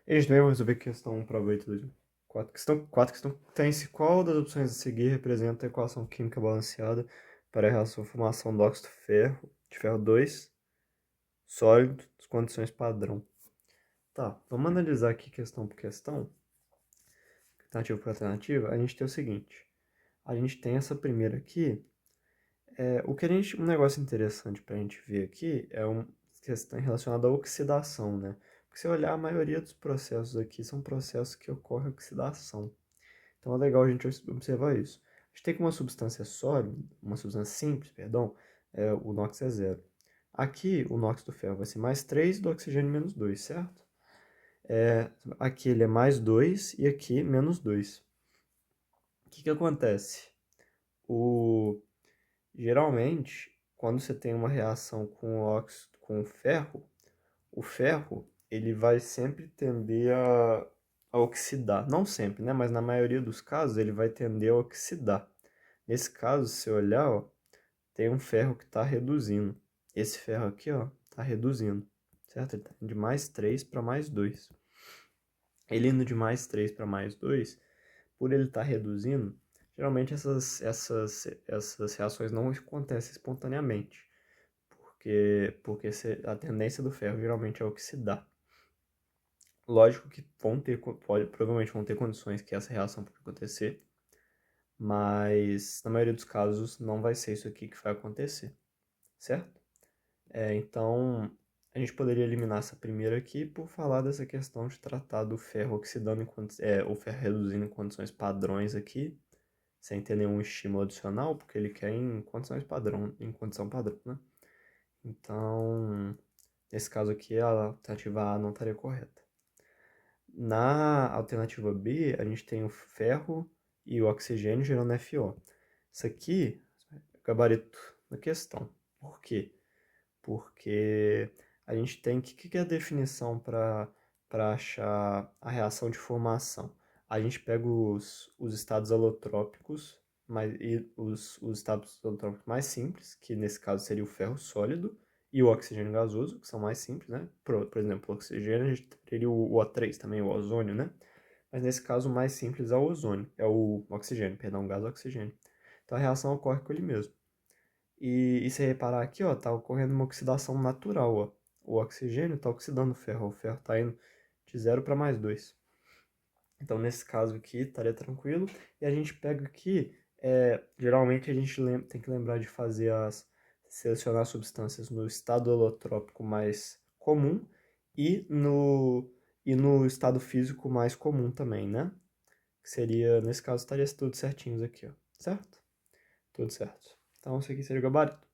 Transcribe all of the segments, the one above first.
E a gente também vai resolver questão 1, prova 8, 2, 4. Questão tem-se qual das opções a seguir representa a equação química balanceada para a reação de formação do óxido de ferro 2, sólido, das condições padrão. Tá, vamos analisar aqui questão por questão, alternativa por alternativa. A gente tem o seguinte, a gente tem essa primeira aqui, um negócio interessante para a gente ver aqui é uma questão relacionada à oxidação, né? Porque se olhar, a maioria dos processos aqui são processos que ocorrem oxidação. Então é legal a gente observar isso. A gente tem que uma substância sólida, uma substância simples, perdão, o NOx é zero. Aqui, o NOx do ferro vai ser mais 3 do oxigênio menos 2, certo? Aqui ele é mais 2 e aqui menos 2. O que acontece? Geralmente, quando você tem uma reação com o ferro ele vai sempre tender a oxidar. Não sempre, né? Mas na maioria dos casos ele vai tender a oxidar. Nesse caso, se você olhar, ó, tem um ferro que está reduzindo. Esse ferro aqui, ó, está reduzindo, certo? Ele está indo de mais 3 para mais 2. Ele indo de mais 3 para mais 2, por ele estar reduzindo, geralmente essas reações não acontecem espontaneamente, porque a tendência do ferro geralmente é oxidar. Lógico que provavelmente vão ter condições que essa reação pode acontecer, mas na maioria dos casos não vai ser isso aqui que vai acontecer, certo? Então, a gente poderia eliminar essa primeira aqui por falar dessa questão de tratar do ferro oxidando o ferro reduzindo em condições padrões aqui, sem ter nenhum estímulo adicional, porque ele quer em condições padrão, em condição padrão, né? Então, nesse caso aqui, a alternativa A não estaria correta. Na alternativa B, a gente tem o ferro e o oxigênio gerando FO. Isso aqui é o gabarito da questão. Por quê? Porque a gente tem... O que é a definição para achar a reação de formação? A gente pega os estados alotrópicos e os estados alotrópicos mais simples, que nesse caso seria o ferro sólido, e o oxigênio gasoso, que são mais simples, né? Por exemplo, o oxigênio, a gente teria o O3 também, o ozônio, né? Mas nesse caso, o mais simples é o ozônio, é o oxigênio, perdão, o gás oxigênio. Então a reação ocorre com ele mesmo. E se reparar aqui, ó, tá ocorrendo uma oxidação natural, ó. O oxigênio tá oxidando o ferro tá indo de 0 para mais 2. Então, nesse caso aqui, estaria tranquilo. E a gente pega aqui, geralmente a gente tem que lembrar de selecionar substâncias no estado holotrópico mais comum e no estado físico mais comum também, né? Que seria, nesse caso, estaria tudo certinho aqui, ó. Certo? Tudo certo. Então, isso aqui seria o gabarito.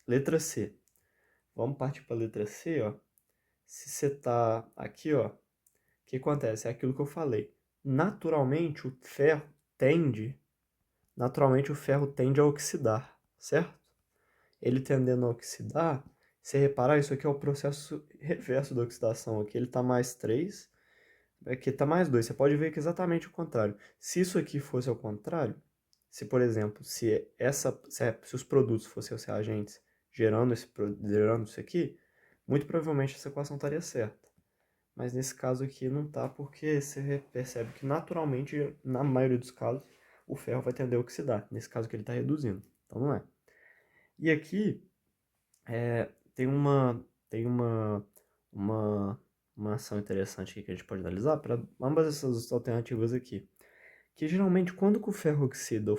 Letra C. Vamos partir para a letra C, ó. Se você tá aqui, ó, o que acontece? É aquilo que eu falei. Naturalmente naturalmente o ferro tende a oxidar, certo? Ele tendendo a oxidar, se reparar, isso aqui é o processo reverso da oxidação. Aqui ele está mais 3, aqui está mais 2. Você pode ver que é exatamente o contrário. Se isso aqui fosse ao contrário, se, por exemplo, se os produtos fossem os reagentes gerando isso aqui, muito provavelmente essa equação estaria certa. Mas nesse caso aqui não tá, porque você percebe que naturalmente, na maioria dos casos, o ferro vai tender a oxidar. Nesse caso que ele está reduzindo. Então não é. E aqui tem uma ação interessante aqui que a gente pode analisar para ambas essas alternativas aqui. Que geralmente quando que o ferro oxida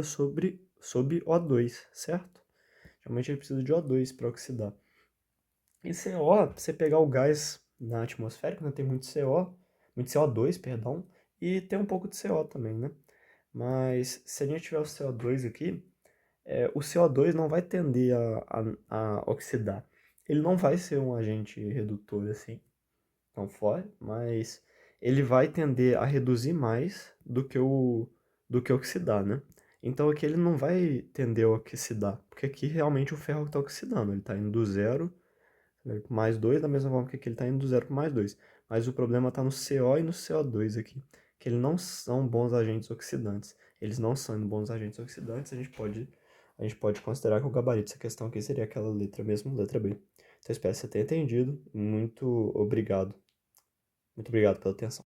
sob O2, certo? Geralmente ele precisa de O2 para oxidar. E CO, você pegar o gás na atmosférica, né, tem muito CO2, perdão, e tem um pouco de CO também, né? Mas se a gente tiver o CO2 aqui, o CO2 não vai tender a oxidar. Ele não vai ser um agente redutor assim, tão forte, mas ele vai tender a reduzir mais do que oxidar, né? Então aqui ele não vai tender a oxidar, porque aqui realmente o ferro está oxidando, ele está indo do zero para mais 2, da mesma forma que aqui ele está indo do zero para mais 2. Mas o problema está no CO e no CO2 aqui, que eles não são bons agentes oxidantes. Eles não são bons agentes oxidantes, a gente pode considerar que o gabarito dessa questão aqui seria aquela letra mesmo, letra B. Então, espero que você tenha entendido. Muito obrigado. Muito obrigado pela atenção.